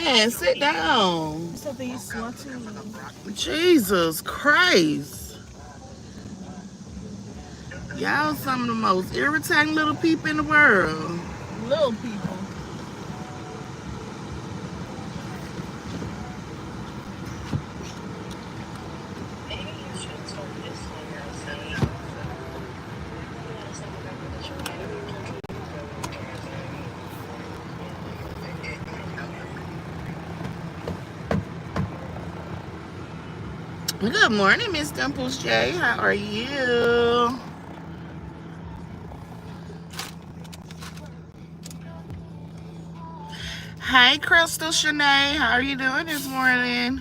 Man, sit down. Something you want to. Jesus Christ. Y'all some of the most irritating little people in the world. Little people. Good morning, Miss Dimples J. How are you? Hi, Crystal Shanae. How are you doing this morning?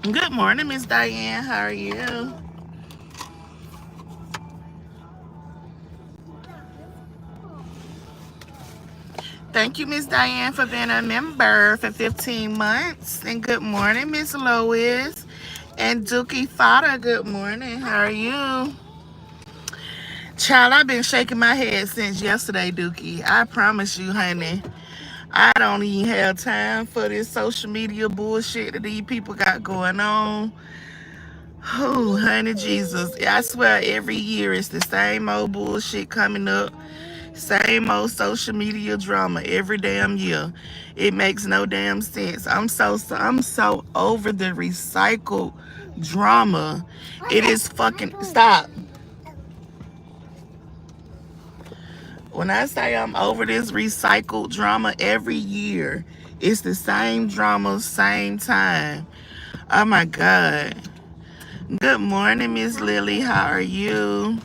Good morning, Miss Diane. How are you? Thank you, Miss Diane, for being a member for 15 months. And good morning, Miss Lois. And Dookie Fada, good morning. How are you? Child, I've been shaking my head since yesterday, Dookie. I promise you, honey. I don't even have time for this social media bullshit that these people got going on. Oh, honey Jesus. I swear every year it's the same old bullshit coming up. Same old social media drama every damn year. It makes no damn sense. I'm so over the recycled drama. It is fucking stop. When I say I'm over this recycled drama every year, it's the same drama, same time. Oh my God. Good morning, Miss Lily. How are you?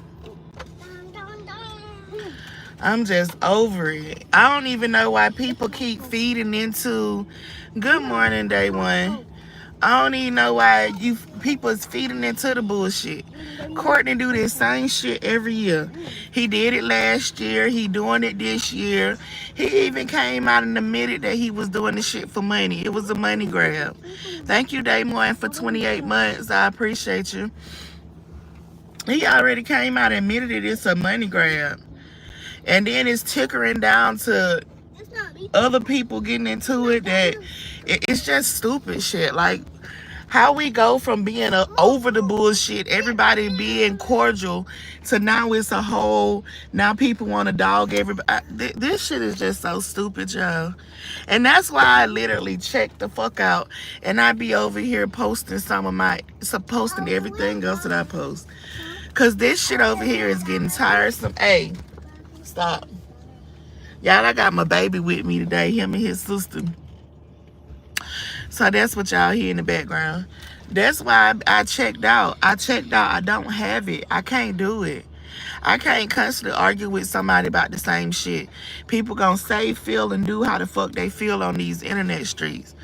I'm just over it. I don't even know why people keep feeding into good morning, day one. I don't even know why you people is feeding into the bullshit. Courtney do this same shit every year. He did it last year. He doing it this year. He even came out and admitted that he was doing the shit for money. It was a money grab. Thank you, Damon, for 28 months. I appreciate you. He already came out and admitted it. It's a money grab. And then it's tickering down to other people getting into it that it's just stupid shit. Like, how we go from being over the bullshit, everybody being cordial, to now it's a whole, now people want to dog everybody. This shit is just so stupid, y'all. And that's why I literally check the fuck out. And I be over here posting posting everything else that I post. Because this shit over here is getting tiresome. Hey, stop. Y'all, I got my baby with me today, him and his sister. So that's what y'all hear in the background. That's why I checked out. I don't have it. I can't do it. I can't constantly argue with somebody about the same shit. People gonna say, feel, and do how the fuck they feel on these internet streets.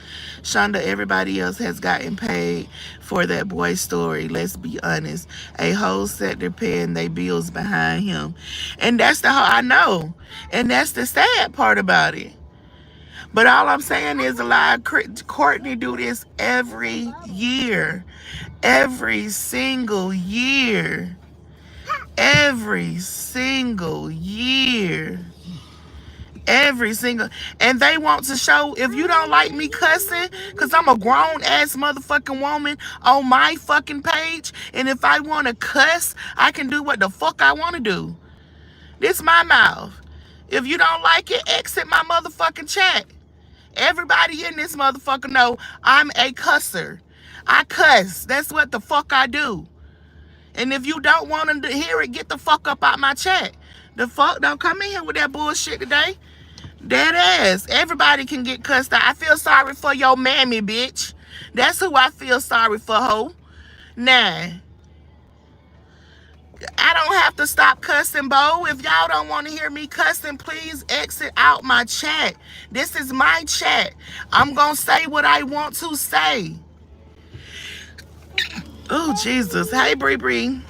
Shonda, everybody else has gotten paid for that boy's story. Let's be honest. A whole sector paying their bills behind him. And that's the whole, I know. And that's the sad part about it. But all I'm saying is a lot of Courtney do this every year. Every single year. Every single year. Every single, and they want to show, if you don't like me cussing, because I'm a grown ass motherfucking woman on my fucking page, and if I want to cuss, I can do what the fuck I want to do. This my mouth. If you don't like it, exit my motherfucking chat. Everybody in this motherfucker know I'm a cusser. I cuss. That's what the fuck I do. And if you don't want to hear it, get the fuck up out my chat. The fuck, don't come in here with that bullshit today. Dead ass. Everybody can get cussed out. I feel sorry for your mammy, bitch. That's who I feel sorry for, ho. Nah. I don't have to stop cussing, Bo. If y'all don't want to hear me cussing, please exit out my chat. This is my chat. I'm going to say what I want to say. Oh, Jesus. Hey, Bree Bree.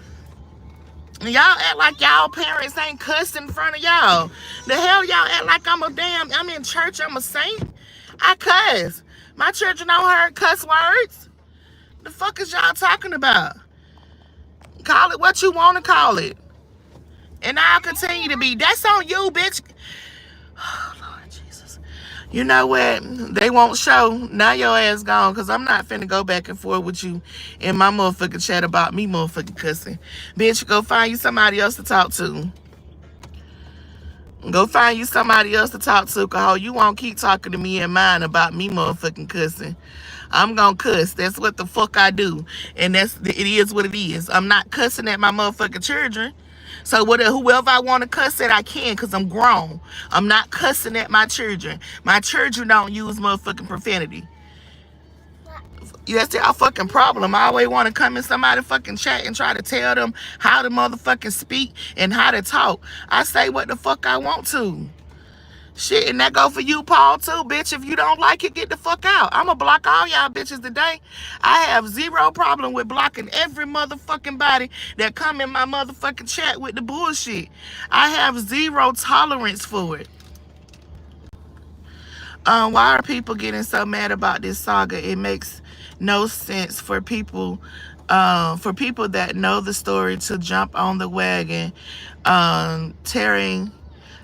Y'all act like y'all parents ain't cussing in front of y'all. The hell y'all act like I'm in church, I'm a saint. I cuss. My children don't heard cuss words. The fuck is y'all talking about? Call it what you want to call it. And I'll continue to be. That's on you, bitch. Oh, Lord Jesus. You know what? They won't show. Now your ass gone, because I'm not finna go back and forth with you in my motherfucking chat about me motherfucking cussing. Bitch, go find you somebody else to talk to. Go find you somebody else to talk to, cause you won't keep talking to me and mine about me motherfucking cussing. I'm gonna cuss. That's what the fuck I do. And it is what it is. I'm not cussing at my motherfucking children. So whoever I want to cuss at, I can, because I'm grown. I'm not cussing at my children. My children don't use motherfucking profanity. That's our fucking problem. I always want to come in somebody's fucking chat and try to tell them how to motherfucking speak and how to talk. I say what the fuck I want to. Shit, and that go for you, Paul, too, bitch. If you don't like it, get the fuck out. I'ma block all y'all bitches today. I have zero problem with blocking every motherfucking body that come in my motherfucking chat with the bullshit. I have zero tolerance for it. Why are people getting so mad about this saga? It makes no sense for people that know the story to jump on the wagon, tearing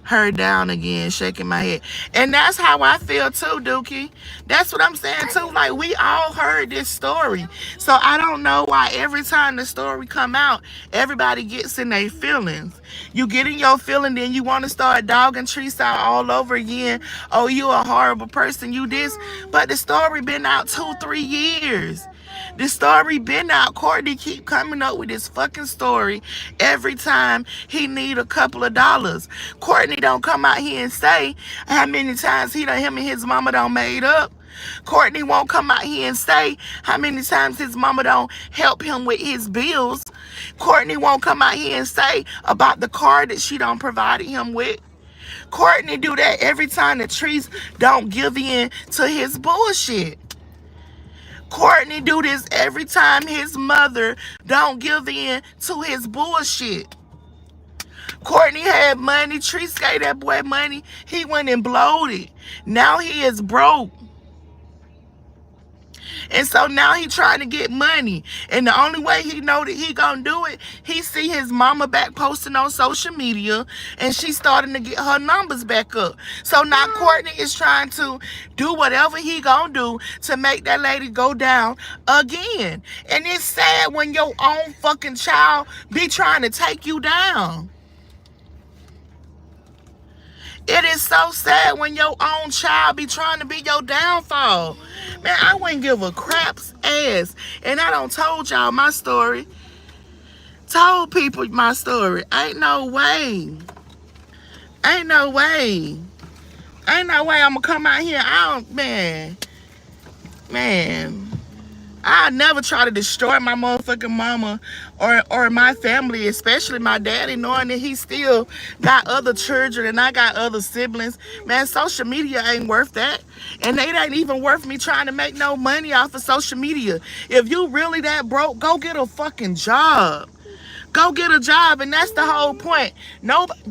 her down again, shaking my head. And that's how I feel too, Dookie. That's what I'm saying too. Like, we all heard this story. So I don't know why every time the story come out, everybody gets in their feelings. You get in your feeling, then you want to start dogging Teresa all over again. Oh, you a horrible person, you this. But the story been out 2-3 years. The story been out. Courtney keep coming up with this fucking story every time he need a couple of dollars. Courtney don't come out here and say how many times him and his mama don't made up. Courtney won't come out here and say how many times his mama don't help him with his bills. Courtney won't come out here and say about the car that she don't provided him with. Courtney do that every time the trees don't give in to his bullshit. Courtney do this every time his mother don't give in to his bullshit. Courtney had money. Treese gave that boy money. He went and blowed it. Now he is broke. And so now he trying to get money. And the only way he know that he gonna do it, he see his mama back posting on social media, and she's starting to get her numbers back up. So now Courtney is trying to do whatever he gonna do to make that lady go down again. And it's sad when your own fucking child be trying to take you down. It is so sad when your own child be trying to be your downfall. Man, I wouldn't give a crap's ass. And I done told y'all my story. Told people my story. Ain't no way. Ain't no way. Ain't no way I'm gonna come out here. Man. I never try to destroy my motherfucking mama or my family, especially my daddy, knowing that he still got other children and I got other siblings. Man, social media ain't worth that. And it ain't even worth me trying to make no money off of social media. If you really that broke, go get a fucking job. Go get a job, and that's the whole point.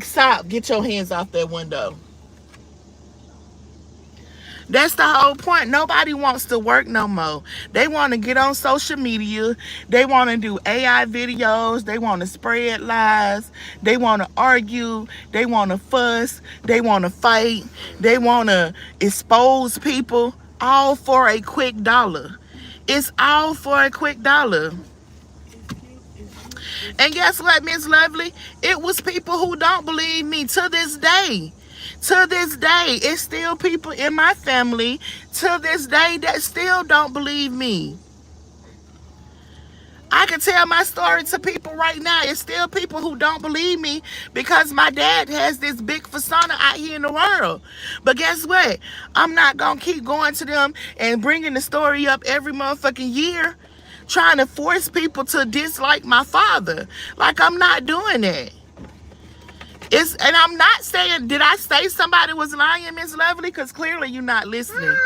Stop. Get your hands off that window. That's the whole point. Nobody wants to work no more. They want to get on social media. They want to do AI videos. They want to spread lies. They want to argue. They want to fuss. They want to fight. They want to expose people, all for a quick dollar. It's all for a quick dollar. And guess what, Miss Lovely? It was people who don't believe me to this day. To this day, it's still people in my family to this day that still don't believe me. I can tell my story to people right now. It's still people who don't believe me because my dad has this big persona out here in the world. But guess what? I'm not going to keep going to them and bringing the story up every motherfucking year, trying to force people to dislike my father. Like, I'm not doing that. And I'm not saying, did I say somebody was lying, Miss Lovely? Because clearly you're not listening.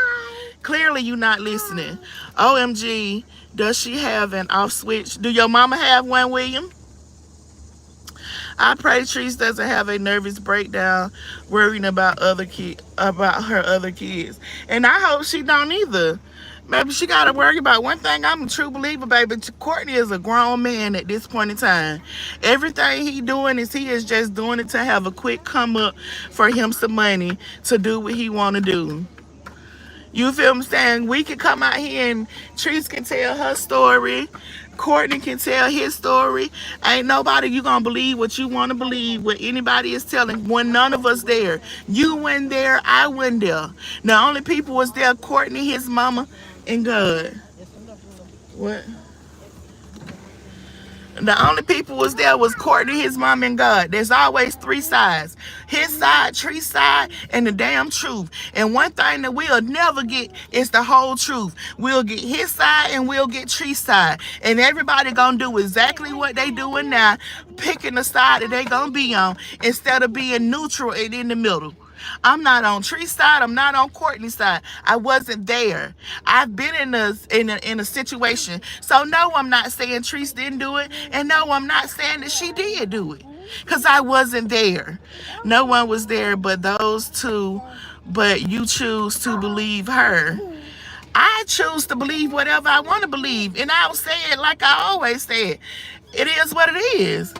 Clearly you're not listening. OMG, does she have an off switch? Do your mama have one, William? I pray Treese doesn't have a nervous breakdown worrying about her other kids. And I hope she don't either. Baby, she got to worry about one thing. I'm a true believer, baby. Courtney is a grown man at this point in time. Everything he doing is he is just doing it to have a quick come up for him some money to do what he want to do. You feel me saying? We can come out here and Treese can tell her story. Courtney can tell his story. Ain't nobody you gonna believe what you want to believe, what anybody is telling. When none of us there, you went there, I went there. The only people was there, Courtney, his mama, and God. What? The only people was there was Courtney, his mom, and God. There's always three sides. His side, Tree's side, and the damn truth. And one thing that we'll never get is the whole truth. We'll get his side and we'll get Tree's side. And everybody gonna do exactly what they doing now, picking the side that they gonna be on instead of being neutral and in the middle. I'm not on Tree's side. I'm not on Courtney's side. I wasn't there. I've been in a situation. So no, I'm not saying Treese didn't do it, and no, I'm not saying that she did do it, cause I wasn't there. No one was there but those two. But you choose to believe her. I choose to believe whatever I want to believe, and I'll say it like I always said. It is what it is.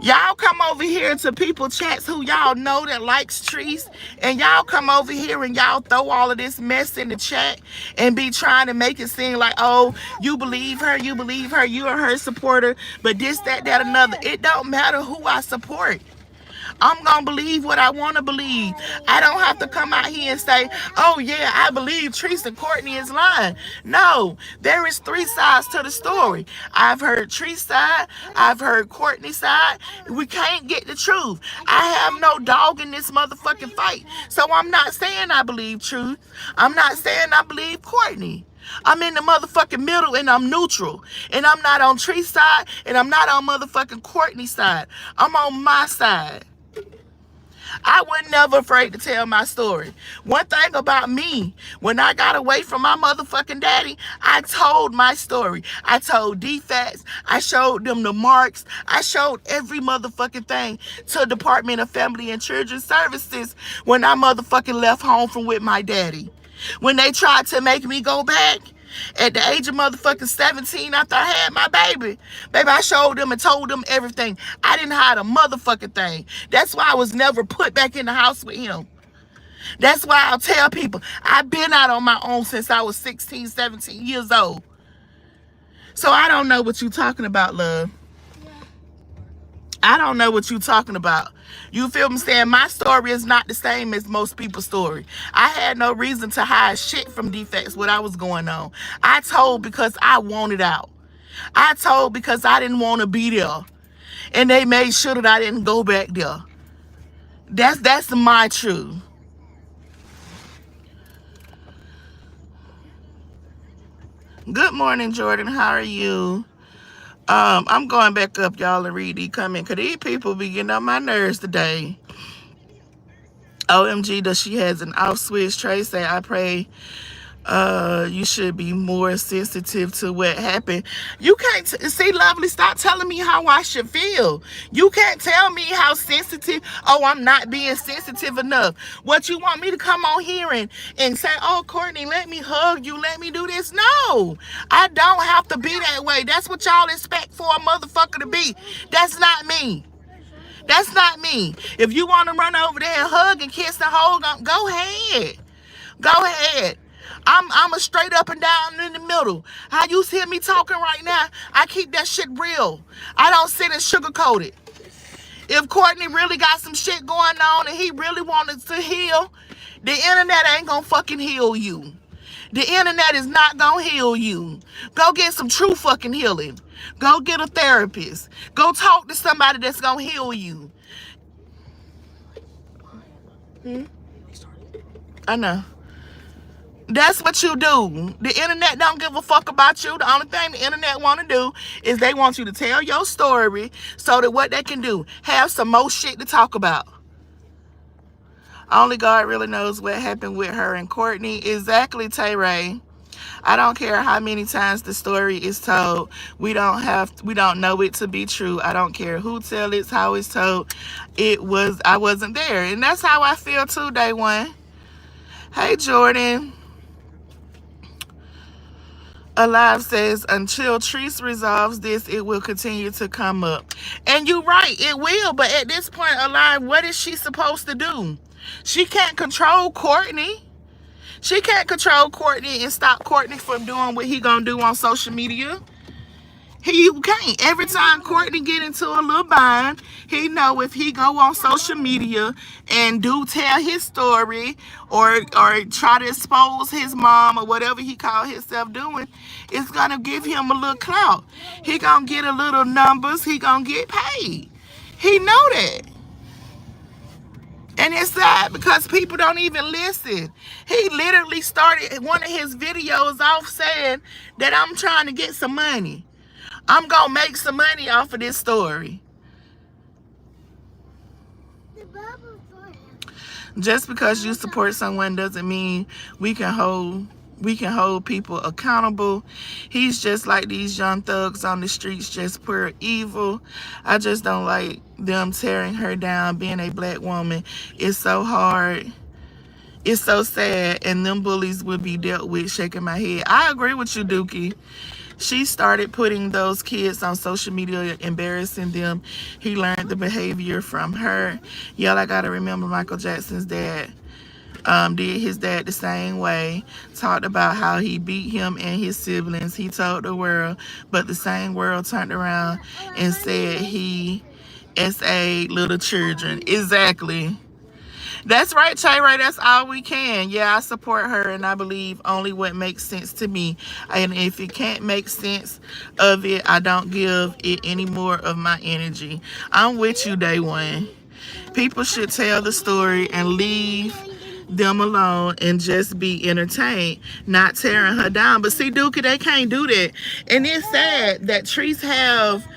Y'all come over here to people chats who y'all know that likes Treese, and y'all come over here and y'all throw all of this mess in the chat and be trying to make it seem like, oh, you believe her, you are her supporter, but this, that, another. It don't matter who I support. I'm going to believe what I want to believe. I don't have to come out here and say, oh, yeah, I believe Teresa Courtney is lying. No, there is three sides to the story. I've heard Teresa's side. I've heard Courtney's side. We can't get the truth. I have no dog in this motherfucking fight. So I'm not saying I believe truth. I'm not saying I believe Courtney. I'm in the motherfucking middle and I'm neutral. And I'm not on Tree's side and I'm not on motherfucking Courtney's side. I'm on my side. I was never afraid to tell my story. One thing about me, when I got away from my motherfucking daddy, I told my story. I told defects. I showed them the marks. I showed every motherfucking thing to Department of Family and Children's Services when I motherfucking left home from with my daddy. When they tried to make me go back, at the age of motherfucking 17 after I had my baby, I showed them and told them everything. I didn't hide a motherfucking thing. That's why I was never put back in the house with him. That's why I'll tell people, I've been out on my own since I was 16, 17 years old. So I don't know what you're talking about, love. I don't know what you're talking about. You feel me saying? My story is not the same as most people's story. I had no reason to hide shit from defects what I was going on. I told because I wanted out. I told because I didn't want to be there. And they made sure that I didn't go back there. That's my truth. Good morning, Jordan. How are you? I'm going back up, y'all, and read these comments, because these people be getting on my nerves today. OMG, does she has an off switch? Trey say, I pray you should be more sensitive to what happened. You can't see, Lovely, stop telling me how I should feel. You can't tell me how sensitive. Oh, I'm not being sensitive enough. What, you want me to come on here and say, oh, Courtney, let me hug you, let me do this? No, I don't have to be that way. That's what y'all expect for a motherfucker to be. That's not me. That's not me. If you want to run over there and hug and kiss and hold on, go ahead. Go ahead. I'm a straight up and down in the middle. How you hear me talking right now, I keep that shit real. I don't sit and sugarcoat it. If Courtney really got some shit going on and he really wanted to heal, the internet ain't gonna fucking heal you. The internet is not gonna heal you. Go get some true fucking healing. Go get a therapist. Go talk to somebody that's gonna heal you. I know. That's what you do. The internet don't give a fuck about you. The only thing the internet want to do is they want you to tell your story so that what they can do, have some more shit to talk about. Only God really knows what happened with her and Courtney. Exactly, Tay Ray. I don't care how many times the story is told. We don't know it to be true. I don't care who tells it, how it's told. I wasn't there. And that's how I feel too, day one. Hey, Jordan. Alive says, until Treese resolves this, it will continue to come up. And you're right, it will. But at this point, Alive, what is she supposed to do? She can't control Courtney. She can't control Courtney and stop Courtney from doing what he gonna do on social media. He can't. Every time Courtney get into a little bind, he know if he go on social media and do tell his story or try to expose his mom or whatever he call himself doing, it's gonna give him a little clout. He gonna get a little numbers. He gonna get paid. He know that. And it's sad because people don't even listen. He literally started one of his videos off saying that I'm trying to get some money. I'm going to make some money off of this story. Just because you support someone doesn't mean we can hold people accountable. He's just like these young thugs on the streets, just pure evil. I just don't like them tearing her down. Being a black woman is so hard. It's so sad, and them bullies will be dealt with. Shaking my head. I agree with you, Dookie. She started putting those kids on social media, embarrassing them. He learned the behavior from her. Y'all, I gotta remember Michael Jackson's dad did his dad the same way. Talked about how he beat him and his siblings. He told the world, but the same world turned around and said he SA little children. Exactly. That's right, Tay Ray. That's all we can. Yeah, I support her, and I believe only what makes sense to me. And if it can't make sense of it, I don't give it any more of my energy. I'm with you, day one. People should tell the story and leave them alone and just be entertained, not tearing her down. But see, Dookie, they can't do that. And it's sad that trees have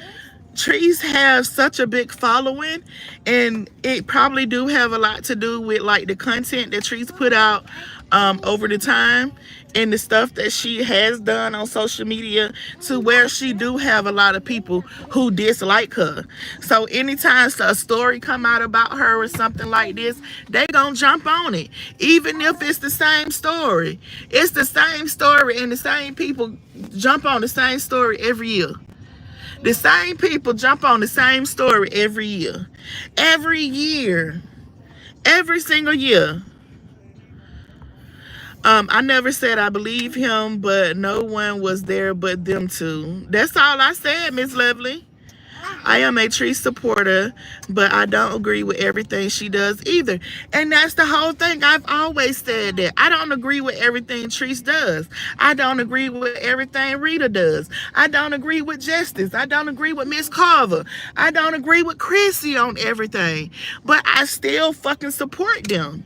such a big following, and it probably do have a lot to do with like the content that trees put out over the time and the stuff that she has done on social media, to where she do have a lot of people who dislike her. So anytime a story come out about her or something like this, they gonna jump on it, even if it's the same story. It's the same story, and the same people jump on the same story every year. The same people jump on the same story every year. Every year. Every single year. I never said I believe him, but no one was there but them two. That's all I said, Miss Lovely. I am a Tree supporter, but I don't agree with everything she does either. And that's the whole thing. I've always said that. I don't agree with everything Treese does. I don't agree with everything Rita does. I don't agree with Justice. I don't agree with Miss Carver. I don't agree with Chrissy on everything. But I still fucking support them.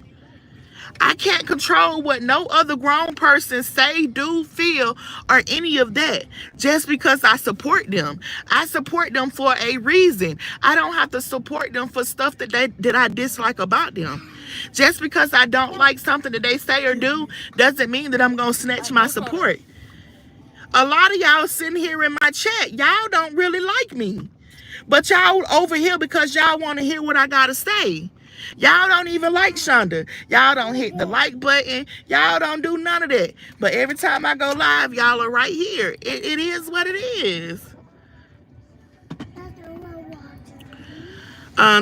I can't control what no other grown person say, do, feel, or any of that just because I support them. I support them for a reason. I don't have to support them for stuff that I dislike about them. Just because I don't like something that they say or do doesn't mean that I'm going to snatch my support. A lot of y'all sitting here in my chat, y'all don't really like me. But y'all over here because y'all want to hear what I got to say. Y'all don't even like Shonda. Y'all don't hit the like button. Y'all don't do none of that. But every time I go live, y'all are right here. It is what it is.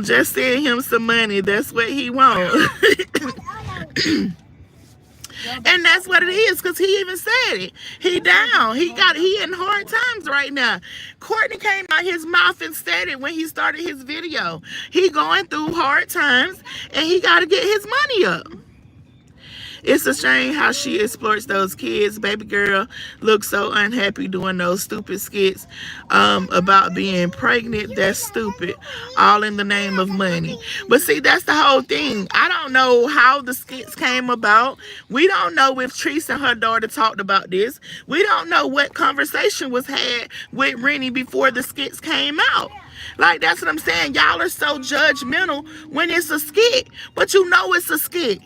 Just send him some money. That's what he wants. And that's what it is, because he even said it. He down. He in hard times right now. Courtney came out his mouth and said it when he started his video. He going through hard times, and he got to get his money up. It's a shame how she exploits those kids. Baby girl looks so unhappy doing those stupid skits about being pregnant. That's stupid. All in the name of money. But see, that's the whole thing. I don't know how the skits came about. We don't know if Treese and her daughter talked about this. We don't know what conversation was had with Rennie before the skits came out. Like, that's what I'm saying. Y'all are so judgmental when it's a skit. But you know it's a skit.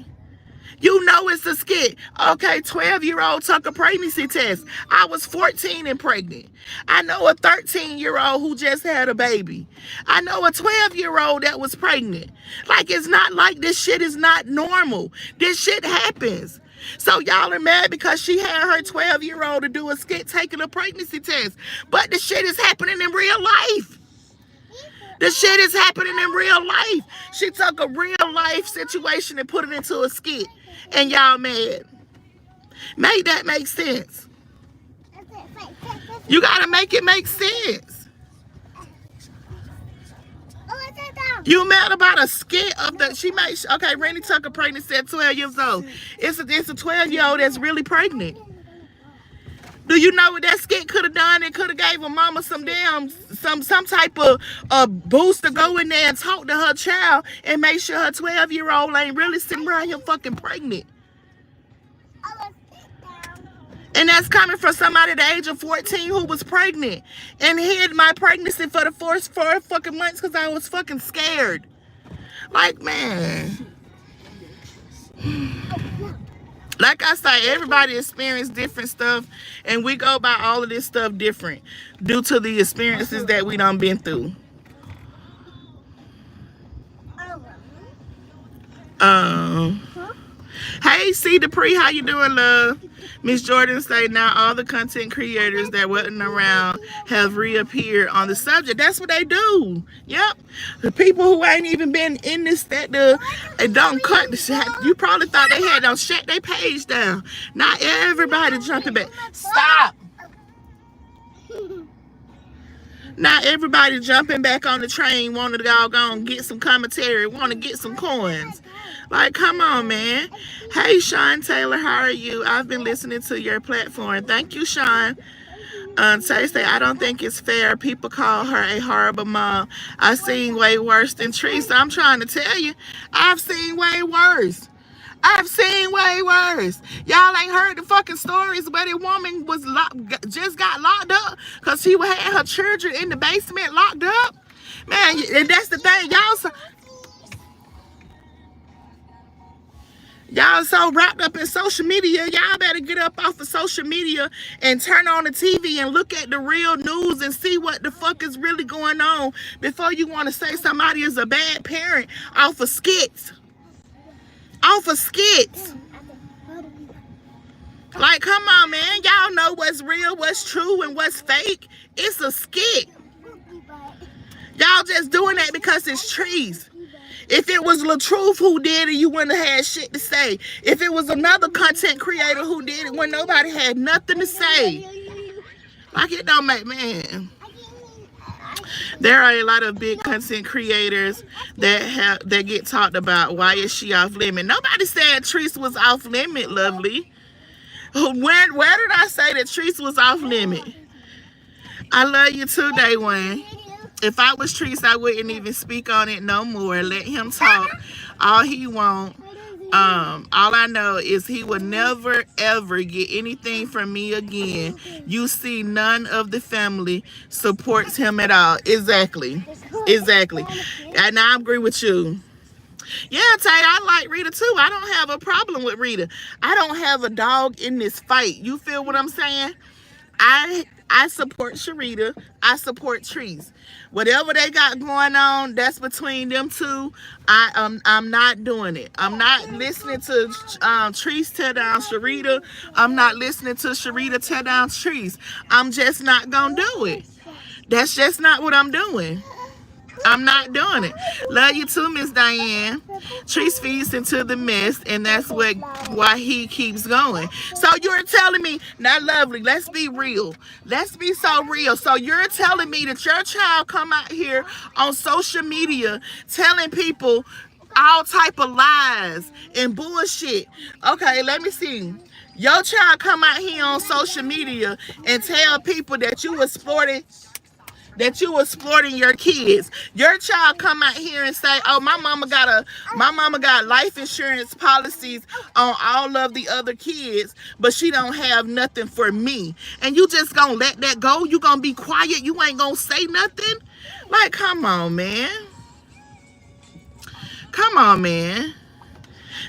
You know it's a skit. Okay, 12-year-old took a pregnancy test. I was 14 and pregnant. I know a 13-year-old who just had a baby. I know a 12-year-old that was pregnant. Like, it's not like this shit is not normal. This shit happens. So y'all are mad because she had her 12-year-old to do a skit taking a pregnancy test. But the shit is happening in real life. The shit is happening in real life. She took a real life situation and put it into a skit. And y'all mad. Make that make sense. You gotta make it make sense. You mad about a skit of the she made okay, Randy Tucker pregnant at 12 years old. It's a 12-year-old that's really pregnant. Do you know what that skit could have done? It could have gave her mama some damn some type of boost to go in there and talk to her child and make sure her 12-year-old ain't really sitting around here fucking pregnant. And that's coming from somebody the age of 14 who was pregnant and hid my pregnancy for the first 4 fucking months because I was fucking scared. Like, man. Like I say, everybody experiences different stuff, and we go by all of this stuff different due to the experiences that we done been through. Hey, C. Dupree, how you doing, love? Miss Jordan say now all the content creators that wasn't around have reappeared on the subject. That's what they do. Yep. The people who ain't even been in this, that don't cut the shit. You probably thought they had them shut their page down. Not everybody jumping back. Stop. Not everybody jumping back on the train wanting to go get some commentary, want to get some coins. Like, come on, man. Hey, Sean Taylor, how are you? I've been listening to your platform. Thank you, Sean. Tay say, I don't think it's fair. People call her a horrible mom. I've seen way worse than Teresa. I'm trying to tell you, I've seen way worse. I've seen way worse. Y'all ain't heard the fucking stories where the woman was just got locked up because she had her children in the basement locked up. Man, and that's the thing. Y'all so wrapped up in social media, y'all better get up off of social media and turn on the TV and look at the real news and see what the fuck is really going on before you want to say somebody is a bad parent off of skits. Off of skits. Like, come on, man. Y'all know what's real, what's true, and what's fake. It's a skit. Y'all just doing that because it's trees. If it was LaTruth who did it, you wouldn't have had shit to say. If it was another content creator who did it when nobody had nothing to say. Like, it don't make, man. There are a lot of big content creators that get talked about. Why is she off limit? Nobody said Treese was off limit, lovely. Where did I say that Treese was off limit? I love you too, Day One. If I was Treese, I wouldn't even speak on it no more. Let him talk all he want. All I know is he will never, ever get anything from me again. You see, none of the family supports him at all. Exactly. Exactly. And I agree with you. Yeah, Tay, I like Rita too. I don't have a problem with Rita. I don't have a dog in this fight. You feel what I'm saying? I support Sharita. I support Trees. Whatever they got going on, that's between them two. I'm not doing it. I'm not listening to Trees tear down Sharita. I'm not listening to Sharita tear down Trees. I'm just not gonna do it. That's just not what I'm doing. I'm not doing it. Love you too, Miss Diane. Treese feeds into the mess, and that's why he keeps going. So you're telling me, now lovely, let's be real. Let's be so real. So you're telling me that your child come out here on social media telling people all type of lies and bullshit. Okay, let me see. Your child come out here on social media and tell people that you exploiting your kids. Your child come out here and say, oh, my mama got life insurance policies on all of the other kids, but she don't have nothing for me. And you just gonna let that go? You gonna be quiet? You ain't gonna say nothing? Like, come on, man. Come on, man.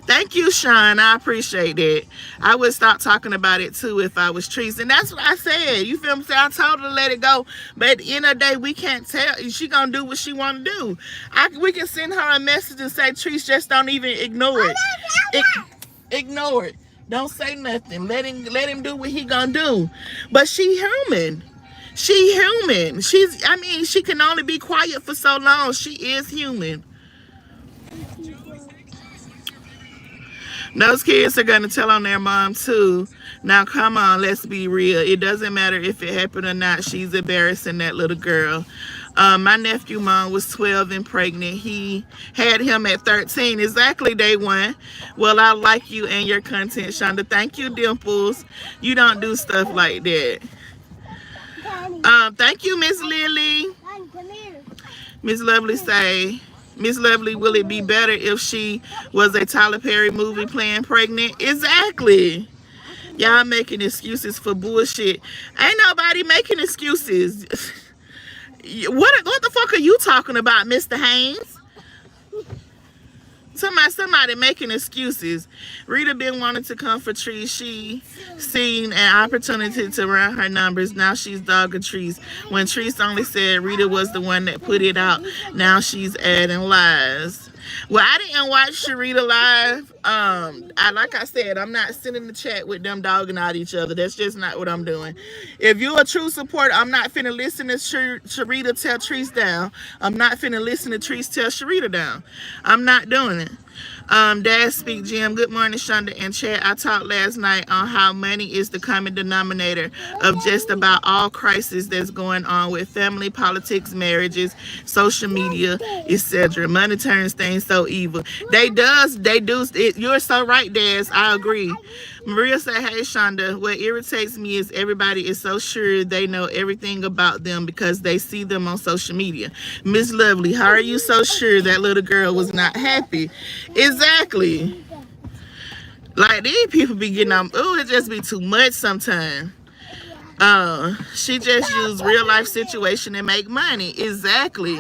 Thank you, Sean. I appreciate that. I would stop talking about it too if I was Treese. And that's what I said. You feel me? I told her to let it go. But at the end of the day, we can't tell. She gonna do what she wanna do. We can send her a message and say, Treese, just don't even ignore it. Ignore it. Don't say nothing. Let him do what he gonna do. But she human. She human. She can only be quiet for so long. She is human. Those kids are gonna tell on their mom too. Now come on, let's be real. It doesn't matter if it happened or not. She's embarrassing that little girl. My nephew mom was 12 and pregnant. He had him at 13. Exactly, day one. Well, I like you and your content, Shonda. Thank you, Dimples. You don't do stuff like that. Thank you, Miss Lily. Miss Lovely say, Miss Lovely, will it be better if she was a Tyler Perry movie playing pregnant? Exactly. Y'all making excuses for bullshit. Ain't nobody making excuses. What the fuck are you talking about, Mr. Haynes? Somebody making excuses. Rita been wanting to come for Trees. She seen an opportunity to run her numbers. Now she's dogging Trees. When Trees only said Rita was the one that put it out, now she's adding lies. Well, I didn't watch Sharita live. Like I said, I'm not sitting in the chat with them dogging out each other. That's just not what I'm doing. If you're a true supporter, I'm not finna listen to Sharita tell Trees down. I'm not finna listen to Trees tell Sharita down. I'm not doing it. Dad speak Jim. Good morning, Shonda and Chad. I talked last night on how money is the common denominator of just about all crises that's going on with family, politics, marriages, social media, etc. Money turns things so evil. They do. You're so right, Daz. I agree. Maria said, hey, Shonda, what irritates me is everybody is so sure they know everything about them because they see them on social media. Miss Lovely, how are you so sure that little girl was not happy? Exactly. Like, these people be getting on, it just be too much sometimes. She just used real life situation and make money. Exactly.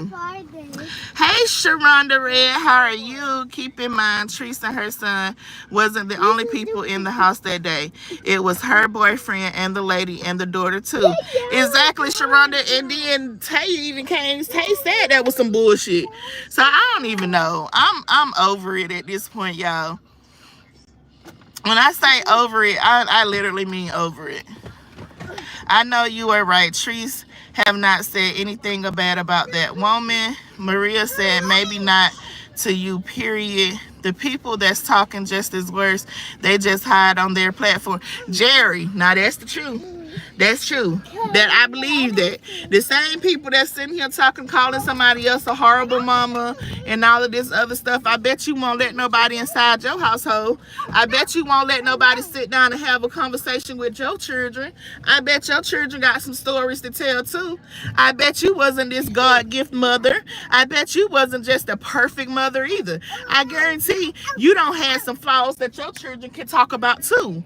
Hey, Sharonda Red, how are you? Keep in mind, Teresa and her son wasn't the only people in the house that day. It was her boyfriend and the lady and the daughter too. Exactly, Sharonda. And then Tay even came. Tay said that was some bullshit. So I don't even know. I'm over it at this point, y'all. When I say over it, I literally mean over it. I know you are right. Trees have not said anything bad about that woman. Maria said maybe not to you, period. The people that's talking just as worse, they just hide on their platform. Jerry, now that's the truth. That's true. That I believe that. The same people that's sitting here talking, calling somebody else a horrible mama and all of this other stuff, I bet you won't let nobody inside your household. I bet you won't let nobody sit down and have a conversation with your children. I bet your children got some stories to tell too. I bet you wasn't this God-gift mother. I bet you wasn't just a perfect mother either. I guarantee you don't have some flaws that your children can talk about too.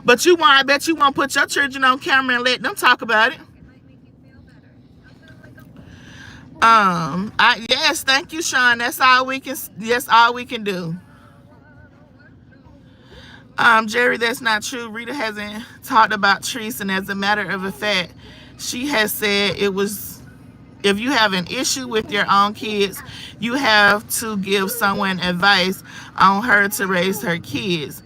But I bet you won't put your children on camera and let them talk about it. Yes, thank you, Sean. That's all we can do. Jerry, that's not true. Rita hasn't talked about Trees, and as a matter of fact, she has said it was, if you have an issue with your own kids, you have to give someone advice on her to raise her kids.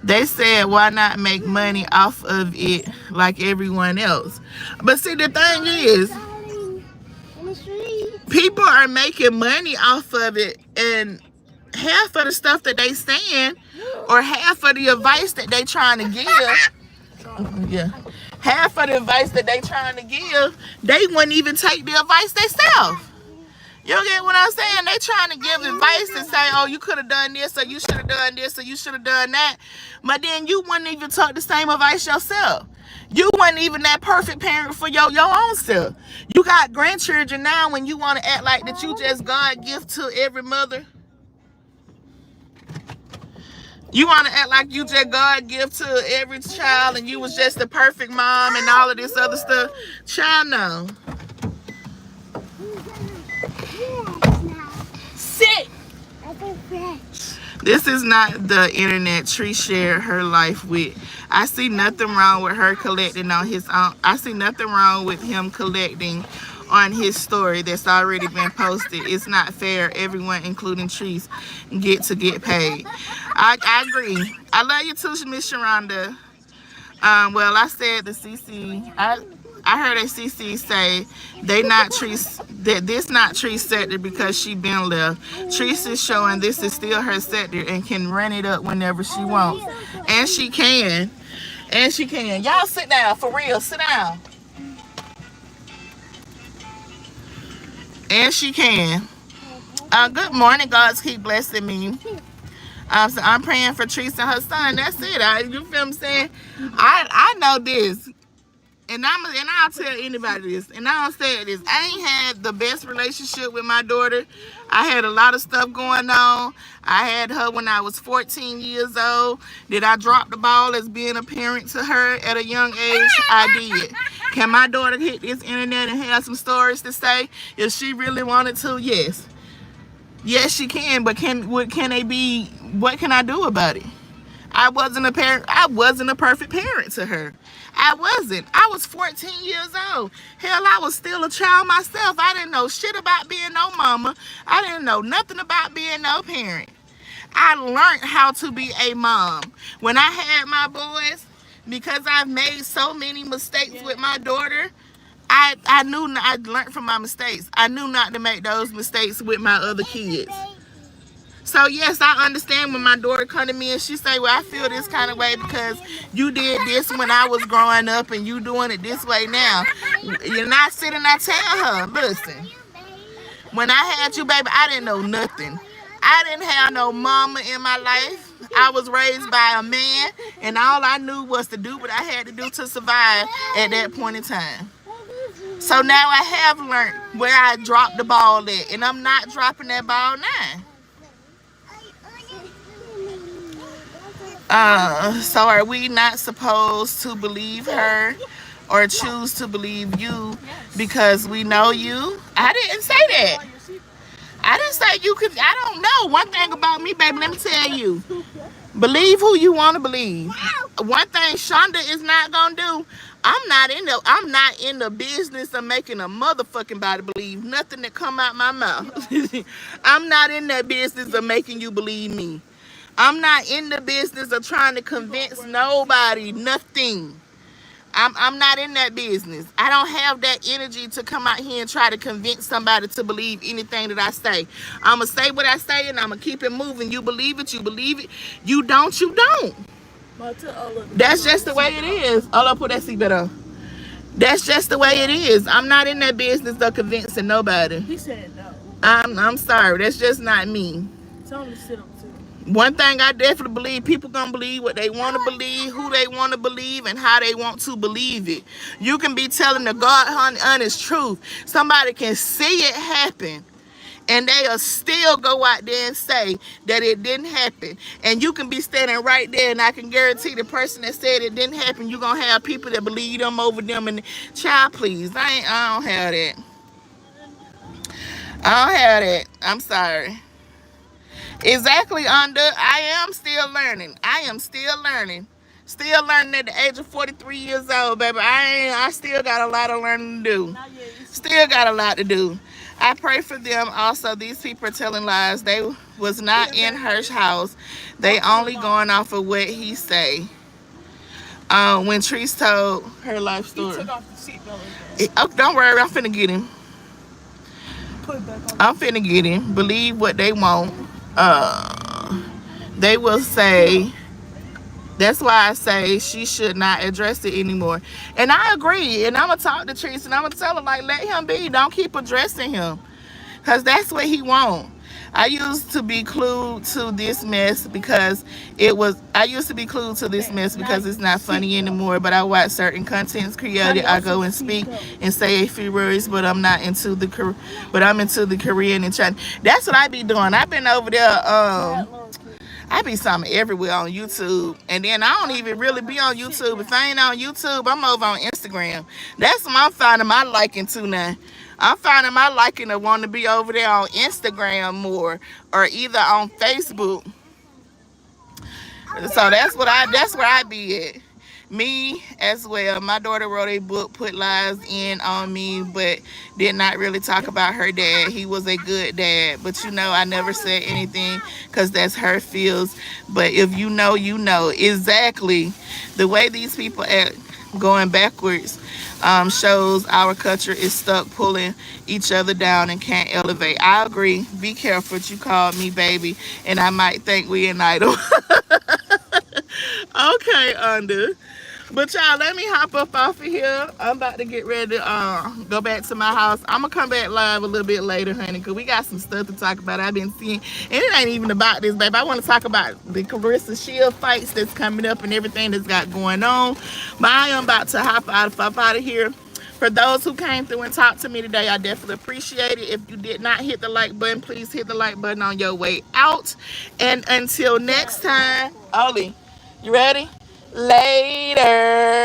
They said, why not make money off of it like everyone else? But see, the thing is, people are making money off of it, and half of the stuff that they saying, or half of the advice that they trying to give, half of the advice that they trying to give, they wouldn't even take the advice themselves. You get what I'm saying? They trying to give advice and say, oh, you could have done this, or you should have done this, or you should have done that. But then you wouldn't even talk the same advice yourself. You wasn't even that perfect parent for your own self. You got grandchildren now, when you want to act like that you just God gift to every mother. You want to act like you just God gift to every child and you was just the perfect mom and all of this other stuff. Child, no. Sit. This is not the internet Tree shared her life with. I see nothing wrong with her collecting on his own. I see nothing wrong with him collecting on his story that's already been posted. It's not fair. Everyone, including Trees, get paid. I agree. I love you too, Miss Sharonda. Well, I said the CC. I heard a CC say they not Trees, that this not Trees sector because she been left. Trees is showing this is still her sector and can run it up whenever she wants, and she can, and she can. Y'all sit down for real. Sit down. And she can. Good morning, God's keep blessing me. So I'm praying for Teresa and her son. That's it. You feel what I'm saying? I know this. I'll tell anybody this. And I don't say this. I ain't had the best relationship with my daughter. I had a lot of stuff going on. I had her when I was 14 years old. Did I drop the ball as being a parent to her at a young age? I did. Can my daughter hit this internet and have some stories to say? If she really wanted to, yes. Yes, she can, but can they be, what can I do about it? I wasn't a parent. I wasn't a perfect parent to her. I wasn't. I was 14 years old. Hell, I was still a child myself. I didn't know shit about being no mama. I didn't know nothing about being no parent. I learned how to be a mom. When I had my boys, because I've made so many mistakes with my daughter, I knew I learned from my mistakes. I knew not to make those mistakes with my other kids. So yes, I understand when my daughter come to me and she say, well, I feel this kind of way because you did this when I was growing up and you doing it this way now. And I sit and I tell her, listen, when I had you, baby, I didn't know nothing. I didn't have no mama in my life. I was raised by a man, and all I knew was to do what I had to do to survive at that point in time. So now I have learned where I dropped the ball at, and I'm not dropping that ball now. So are we not supposed to believe her or choose to believe you because we know you? I didn't say that. I didn't say you could. I don't know. One thing about me, baby, let me tell you. Believe who you want to believe. One thing Shonda is not gonna do. I'm not in the business of making a motherfucking body believe nothing that come out my mouth. I'm not in that business of making you believe me. I'm not in the business of trying to convince nobody nothing. I'm not in that business. I don't have that energy to come out here and try to convince somebody to believe anything that I say. I'm going to say what I say and I'm going to keep it moving. You believe it, you believe it. You don't, you don't. That's just the way it is. I'll put that seatbelt on. That's just the way it is. I'm not in that business of convincing nobody. He said no. I'm sorry. That's just not me. Tell him to sit up too. One thing I definitely believe, people gonna believe what they want to believe, who they want to believe, and how they want to believe it. You can be telling the God honest truth. Somebody can see it happen, and they'll still go out there and say that it didn't happen. And you can be standing right there, and I can guarantee the person that said it didn't happen, you're gonna have people that believe them over them. And child, please, I don't have that. I don't have that. I'm sorry. Exactly, Onda. I am still learning. I am still learning. Still learning at the age of 43 years old, baby. I still got a lot of learning to do. Still got a lot to do. I pray for them. Also, these people are telling lies. They was not in her house. They only going off of what he say. When Treese told her life story. He took off the seatbelt. Oh, don't worry, I'm finna get him. I'm finna get him. Believe what they want. They will say, that's why I say she should not address it anymore. And I agree. And I'm going to talk to Treese and I'm going to tell her, like, let him be. Don't keep addressing him. Because that's what he wants. I used to be glued to this mess because it's not funny anymore. But I watch certain contents created. I go and speak and say a few words, but I'm into the Korean and Chinese. That's what I be doing. I've been over there. I be something everywhere on YouTube. And then I don't even really be on YouTube. If I ain't on YouTube, I'm over on Instagram. That's what I'm finding my liking to now. I'm finding my liking to want to be over there on Instagram more, or either on Facebook. So that's where I be at. Me as well. My daughter wrote a book, put lies in on me, but did not really talk about her dad. He was a good dad, but you know, I never said anything because that's her feels. But if you know, you know exactly the way these people act going backwards. Shows our culture is stuck pulling each other down and can't elevate. I agree. Be careful. You called me baby, and I might think we an idol. Okay, under. But y'all, let me hop up off of here. I'm about to get ready to go back to my house. I'm gonna come back live a little bit later, honey, because we got some stuff to talk about. I've been seeing, and it ain't even about this, babe. I want to talk about the Carissa Shield fights that's coming up and everything that's got going on. But I am about to hop out of here. For those who came through and talked to me today, I definitely appreciate it. If you did not hit the like button, please hit the like button on your way out. And until next time, Ollie, you ready? Later.